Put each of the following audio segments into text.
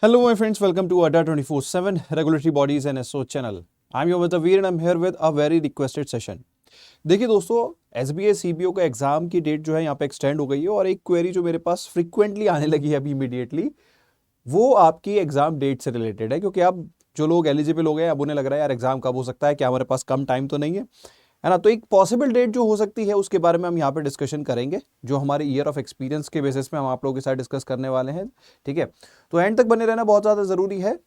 Hello, my friends. Welcome to ADA 24/7 Regulatory Bodies and SO channel. I'm your Veer and I'm here with a very requested session. देखिए दोस्तों, SBI CBO का exam की date जो है यहाँ पे extend हो गई है और एक क्वेरी जो मेरे पास फ्रिक्वेंटली आने लगी है अभी इमीडिएटली, वो आपकी एग्जाम डेट से रिलेटेड है। क्योंकि अब जो लोग एलिजिबल हो गए अब उन्हें लग रहा है यार एग्जाम कब हो सकता है, क्या हमारे पास कम टाइम तो नहीं है ना। तो एक पॉसिबल डेट जो हो सकती है उसके बारे में हम यहाँ पे डिस्कशन करेंगे, जो हमारे ईयर ऑफ एक्सपीरियंस के बेसिस पे हम आप लोगों के साथ डिस्कस करने वाले हैं। ठीक है, तो एंड तक बने रहना बहुत ज़्यादा ज़रूरी है।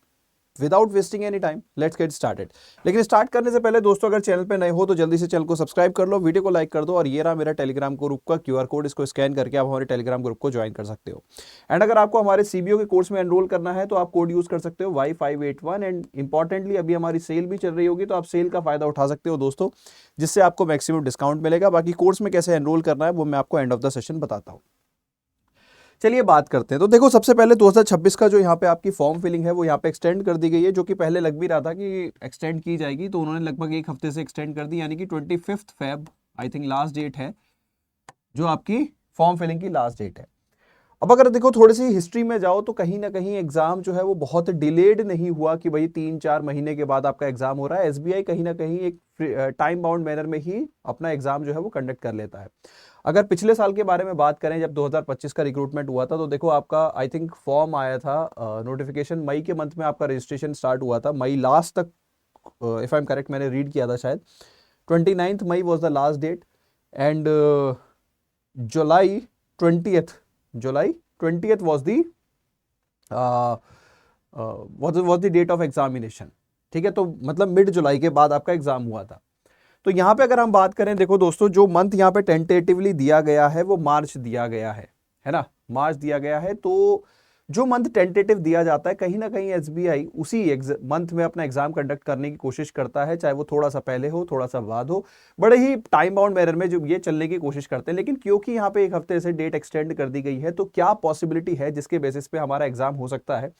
Without wasting any time let's get started. लेकिन स्टार्ट करने से पहले दोस्तों, अगर चैनल पे नए हो तो जल्दी से चैनल को सब्सक्राइब कर लो, वीडियो को लाइक कर दो, और ये रहा मेरा टेलीग्राम ग्रुप का क्यूआर कोड। इसको स्कैन करके आप हमारे टेलीग्राम ग्रुप को ज्वाइन कर सकते हो। एंड अगर आपको हमारे सीबीओ के कोर्स में एनरोल करना है तो आप कोड यूज कर सकते हो Y581। एंड इंपॉर्टेंटली अभी हमारी सेल भी चल रही होगी, तो आप सेल का फायदा उठा सकते हो दोस्तों, जिससे आपको मैक्सिमम डिस्काउंट मिलेगा। बाकी कोर्स में कैसे एनरोल करना है वो मैं आपको एंड ऑफ द सेशन बताता हूँ। चलिए बात करते हैं। तो देखो, सबसे पहले 2026 का जो यहाँ पे आपकी फॉर्म फिलिंग है वो यहाँ पे एक्सटेंड कर दी गई है, जो कि पहले लग भी रहा था कि एक्सटेंड की जाएगी, तो उन्होंने लगभग एक हफ्ते से एक्सटेंड कर दी, यानी कि 25 Feb I think last date है, जो आपकी फॉर्म फिलिंग की लास्ट डेट है। अब अगर देखो थोड़ी सी हिस्ट्री में जाओ तो कहीं ना कहीं एग्जाम जो है वो बहुत डिलेड नहीं हुआ कि भाई 3-4 महीने के बाद आपका एग्जाम हो रहा है। एसबीआई कहीं ना कहीं एक टाइम बाउंड मैनर में ही अपना एग्जाम जो है वो कंडक्ट कर लेता है। अगर पिछले साल के बारे में बात करें, जब 2025 का रिक्रूटमेंट हुआ था, तो देखो आपका आई थिंक फॉर्म आया था, नोटिफिकेशन मई के मंथ में आपका रजिस्ट्रेशन स्टार्ट हुआ था, मई लास्ट तक, इफ आई एम करेक्ट मैंने रीड किया था शायद 29 मई was the last date. And जुलाई 20th was the was the date of examination. ठीक है, तो मतलब मिड जुलाई के बाद आपका एग्जाम हुआ था। तो यहाँ पे अगर हम बात करें, देखो दोस्तों, जो मंथ यहाँ पे टेंटेटिवली दिया गया है वो मार्च दिया गया है ना, मार्च दिया गया है। तो जो मंथ टेंटेटिव दिया जाता है, कहीं ना कहीं एसबीआई उसी मंथ में अपना एग्जाम कंडक्ट करने की कोशिश करता है, चाहे वो थोड़ा सा पहले हो थोड़ा सा बाद हो, बड़े ही टाइम बाउंड मैनर में जो ये चलने की कोशिश करते हैं। लेकिन क्योंकि यहाँ पे एक हफ्ते से डेट एक्सटेंड कर दी गई है, तो क्या पॉसिबिलिटी है जिसके बेसिस पे हमारा एग्जाम हो सकता है।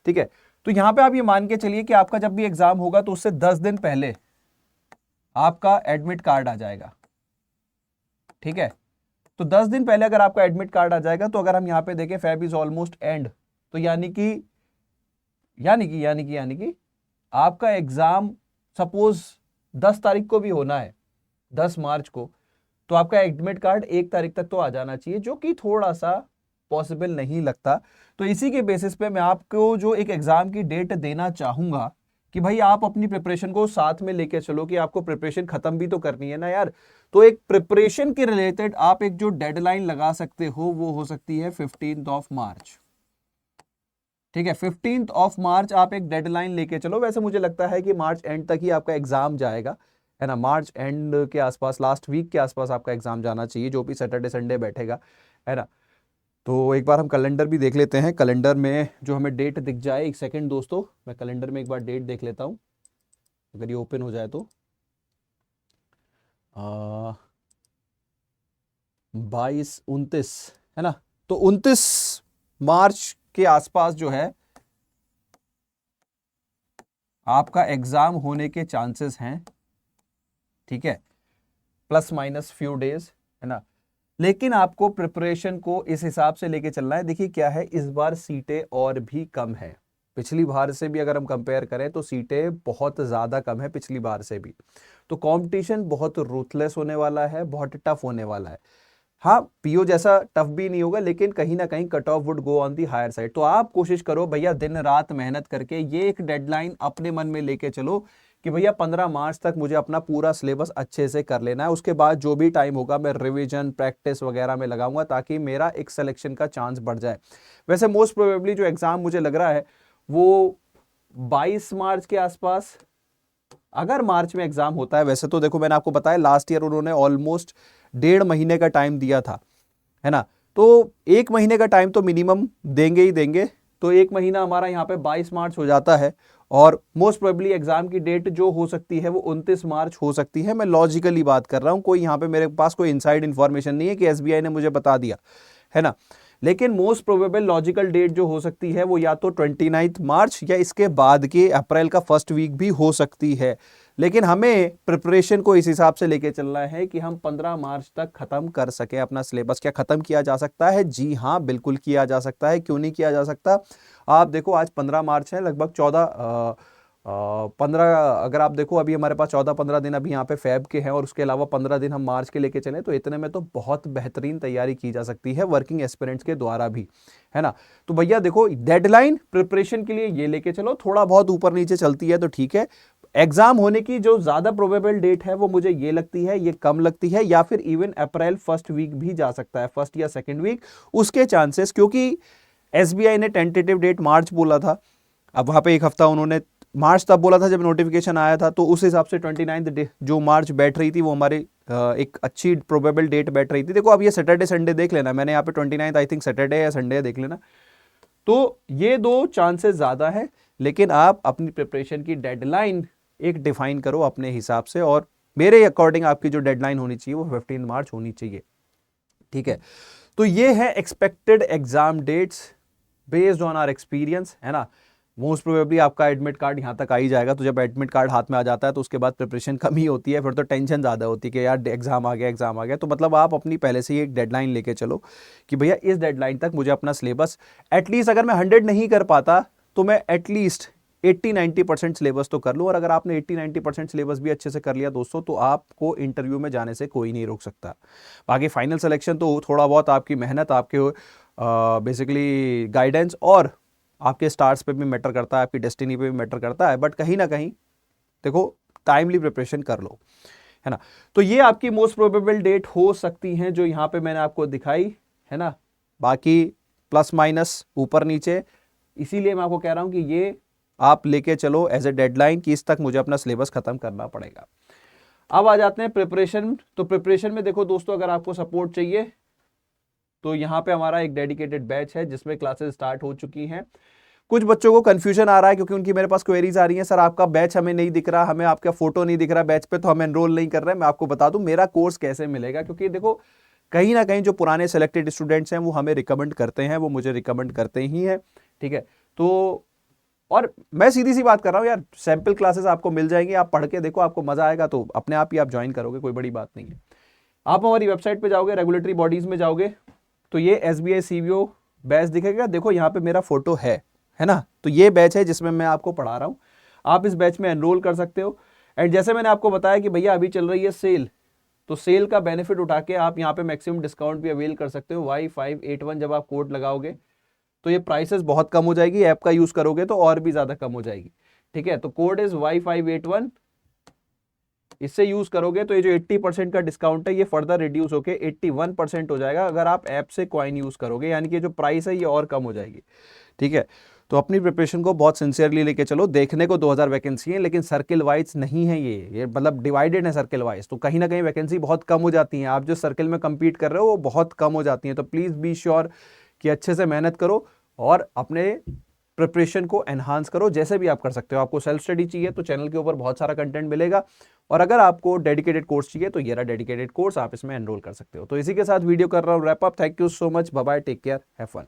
ठीक है, तो यहाँ पे आप ये मान के चलिए कि आपका जब भी एग्जाम होगा तो उससे 10 दिन पहले आपका एडमिट कार्ड आ जाएगा। ठीक है, तो 10 दिन पहले अगर आपका एडमिट कार्ड आ जाएगा, तो अगर हम यहाँ पे देखें फैब इज ऑलमोस्ट एंड, तो यानी कि आपका एग्जाम सपोज 10 तारीख को भी होना है, 10 मार्च को, तो आपका एडमिट कार्ड 1 तारीख तक तो आ जाना चाहिए, जो कि थोड़ा सा पॉसिबल नहीं लगता। तो इसी के बेसिस पे मैं आपको जो एक एग्जाम की डेट देना चाहूंगा कि भाई आप अपनी प्रिपरेशन को साथ में लेके चलो, कि आपको प्रिपरेशन खत्म भी तो करनी है ना यार। तो एक प्रिपरेशन के रिलेटेड आप एक जो डेडलाइन लगा सकते हो वो हो सकती है 15th ऑफ मार्च। ठीक है, 15th ऑफ मार्च आप एक डेडलाइन लेके चलो। वैसे मुझे लगता है कि मार्च एंड तक ही आपका एग्जाम जाएगा, है ना, मार्च एंड के आसपास, लास्ट वीक के आसपास आपका एग्जाम जाना चाहिए, जो भी सैटरडे संडे बैठेगा, है ना। तो एक बार हम कैलेंडर भी देख लेते हैं, कैलेंडर में जो हमें डेट दिख जाए। एक सेकंड दोस्तों, मैं कैलेंडर में एक बार डेट देख लेता हूं, अगर ये ओपन हो जाए तो 22-29, है ना। तो 29 मार्च के आसपास जो है आपका एग्जाम होने के चांसेस हैं। ठीक है, प्लस माइनस फ्यू डेज, है ना। लेकिन आपको प्रिपरेशन को इस हिसाब से लेके चलना है। देखिए क्या है, इस बार सीटें और भी कम है, पिछली बार से भी अगर हम कंपेयर करें तो सीटें बहुत ज्यादा कम है पिछली बार से भी। तो कंपटीशन बहुत रूथलेस होने वाला है, बहुत टफ होने वाला है। हाँ, पीओ जैसा टफ भी नहीं होगा, लेकिन कहीं ना कहीं cut off would go on the higher side. तो आप कोशिश करो भैया, दिन रात मेहनत करके ये एक डेडलाइन अपने मन में लेके चलो कि भैया 15 मार्च तक मुझे अपना पूरा सिलेबस अच्छे से कर लेना है। उसके बाद जो भी टाइम होगा मैं रिवीजन प्रैक्टिस वगैरह में लगाऊंगा, ताकि मेरा एक सिलेक्शन का चांस बढ़ जाए। वैसे मोस्ट प्रोबेबली जो एग्जाम मुझे लग रहा है वो 22 मार्च के आसपास, अगर मार्च में एग्जाम होता है। वैसे तो देखो मैंने आपको बताया लास्ट ईयर उन्होंने ऑलमोस्ट 1.5 महीने का टाइम दिया था, है ना। तो 1 महीने का टाइम तो मिनिमम देंगे ही देंगे। तो 1 महीना हमारा यहाँ पे 22 मार्च हो जाता है, और मोस्ट प्रोबेबली एग्जाम की डेट जो हो सकती है वो 29 मार्च हो सकती है। मैं लॉजिकली बात कर रहा हूँ, कोई यहाँ पे मेरे पास कोई इनसाइड इंफॉर्मेशन नहीं है कि एसबीआई ने मुझे बता दिया, है ना। लेकिन मोस्ट प्रोबेबल लॉजिकल डेट जो हो सकती है वो या तो 29 मार्च या इसके बाद के अप्रैल का फर्स्ट वीक भी हो सकती है। लेकिन हमें प्रिपरेशन को इस हिसाब से लेके चलना है कि हम 15 मार्च तक खत्म कर सके अपना सिलेबस। क्या खत्म किया जा सकता है? जी हाँ, बिल्कुल किया जा सकता है। क्यों नहीं किया जा सकता? आप देखो आज 15 मार्च है, लगभग 15, अगर आप देखो अभी हमारे पास 14-15 दिन अभी यहाँ पे फेब के हैं और उसके अलावा 15 दिन हम मार्च के लेके चले, तो इतने में तो बहुत बेहतरीन तैयारी की जा सकती है वर्किंग एस्पिरेंट्स के द्वारा भी, है ना। तो भैया देखो, डेडलाइन प्रिपरेशन के लिए ये लेके चलो, थोड़ा बहुत ऊपर नीचे चलती है तो ठीक है। एग्जाम होने की जो ज्यादा प्रोबेबल डेट है वो मुझे ये लगती है, ये कम लगती है, या फिर इवन अप्रैल फर्स्ट वीक भी जा सकता है, फर्स्ट या सेकेंड वीक उसके चांसेस, क्योंकि एसबीआई ने टेंटेटिव डेट मार्च बोला था। अब वहां पे एक हफ्ता उन्होंने मार्च तब बोला था जब नोटिफिकेशन आया था, तो उस हिसाब से 29 जो मार्च बैठ रही थी वो हमारी एक अच्छी प्रोबेबल डेट बैठ रही थी। देखो अब ये सैटरडे संडे देख लेना, मैंने यहाँ पे 29 आई थिंक सैटरडे या संडे देख लेना, तो ये दो चांसेस ज्यादा है। लेकिन आप अपनी प्रिपरेशन की डेडलाइन एक डिफाइन करो अपने हिसाब से, और मेरे अकॉर्डिंग आपकी जो डेडलाइन होनी चाहिए वो 15 मार्च होनी चाहिए, ठीक है। तो ये है expected exam dates based on our experience, है ना। मोस्ट प्रोबेबली आपका एडमिट कार्ड यहाँ तक आ ही जाएगा, तो जब एडमिट कार्ड हाथ में आ जाता है तो उसके बाद प्रिपरेशन कम ही होती है, फिर तो टेंशन ज़्यादा होती है कि यार एग्जाम आ गया, एग्जाम आ गया। तो मतलब आप अपनी पहले से ही एक डेडलाइन लेके चलो कि भैया इस डेडलाइन तक मुझे अपना सिलेबस एटलीस्ट, अगर मैं 100 नहीं कर पाता तो मैं एटलीस्ट 80-90% सिलेबस तो कर लूँ। और अगर आपने 80-90% सिलेबस भी अच्छे से कर लिया दोस्तों, तो आपको इंटरव्यू में जाने से कोई नहीं रोक सकता। बाकी फाइनल सिलेक्शन तो थोड़ा बहुत आपकी मेहनत, आपके बेसिकली गाइडेंस और आपके स्टार्स पे भी मैटर करता है, आपकी डेस्टिनी पे भी मैटर करता है, बट कहीं ना कहीं देखो टाइमली प्रिपरेशन कर लो, है ना। तो ये आपकी मोस्ट प्रोबेबल डेट हो सकती है जो यहाँ पे मैंने आपको दिखाई, है ना। बाकी प्लस माइनस ऊपर नीचे, इसीलिए मैं आपको कह रहा हूं कि ये आप लेके चलो एज ए डेडलाइन कि इस तक मुझे अपना सिलेबस खत्म करना पड़ेगा। अब आ जाते हैं प्रिपरेशन। तो प्रिपरेशन में देखो दोस्तों, अगर आपको सपोर्ट चाहिए तो यहाँ पे हमारा एक डेडिकेटेड बैच है जिसमें क्लासेस स्टार्ट हो चुकी हैं। कुछ बच्चों को कंफ्यूजन आ रहा है क्योंकि उनकी मेरे पास क्वेरीज आ रही हैं, सर आपका बैच हमें नहीं दिख रहा, हमें आपका फोटो नहीं दिख रहा बैच पे, तो हम एनरोल नहीं कर रहे हैं। मैं आपको बता दूं मेरा कोर्स कैसे मिलेगा, क्योंकि देखो कहीं ना कहीं जो पुराने सेलेक्टेड स्टूडेंट्स हैं वो हमें रिकमेंड करते हैं, वो मुझे रिकमेंड करते ही हैं, ठीक है। तो और मैं सीधी सी बात कर रहा हूं यार, सैंपल क्लासेस आपको मिल जाएंगी, आप पढ़ के देखो, आपको मजा आएगा तो अपने आप ही आप ज्वाइन करोगे, कोई बड़ी बात नहीं है। आप हमारी वेबसाइट पे जाओगे, रेगुलेटरी बॉडीज में जाओगे, तो ये एसबीआई सीबीओ बैच दिखेगा। देखो यहाँ पे मेरा फोटो है ना। तो ये बैच है जिसमें मैं आपको पढ़ा रहा हूँ, आप इस बैच में एनरोल कर सकते हो। एंड जैसे मैंने आपको बताया कि भैया अभी चल रही है सेल, तो सेल का बेनिफिट उठा के आप यहाँ पे मैक्सिमम डिस्काउंट भी अवेल कर सकते हो। Y581 जब आप कोड लगाओगे तो ये प्राइसेस बहुत कम हो जाएगी, ऐप का यूज करोगे तो और भी ज्यादा कम हो जाएगी, ठीक है। तो कोड इज Y581, इससे यूज करोगे तो ये जो 80% का डिस्काउंट है ये फर्दर रिड्यूस होके 81% हो जाएगा अगर आप ऐप से कॉइन यूज करोगे, यानी कि जो प्राइस है ये और कम हो जाएगी, ठीक है। तो अपनी प्रिपरेशन को बहुत सिंसियरली लेके चलो। देखने को 2000 वैकेंसी है लेकिन सर्किल वाइज नहीं है, ये मतलब डिवाइडेड है सर्किल वाइज, तो कहीं ना कहीं वैकेंसी बहुत कम हो जाती है। आप जो सर्किल में compete कर रहे हो वो बहुत कम हो जाती है। तो प्लीज बी श्योर कि अच्छे से मेहनत करो और अपने प्रिपरेशन को एनहांस करो, जैसे भी आप कर सकते हो। आपको सेल्फ स्टडी चाहिए तो चैनल के ऊपर बहुत सारा कंटेंट मिलेगा, और अगर आपको डेडिकेटेड कोर्स चाहिए तो ये रहा डेडिकेटेड कोर्स, आप इसमें एनरोल कर सकते हो। तो इसी के साथ वीडियो कर रहा हूँ wrap up. Thank you so much, bye bye, take care, have fun.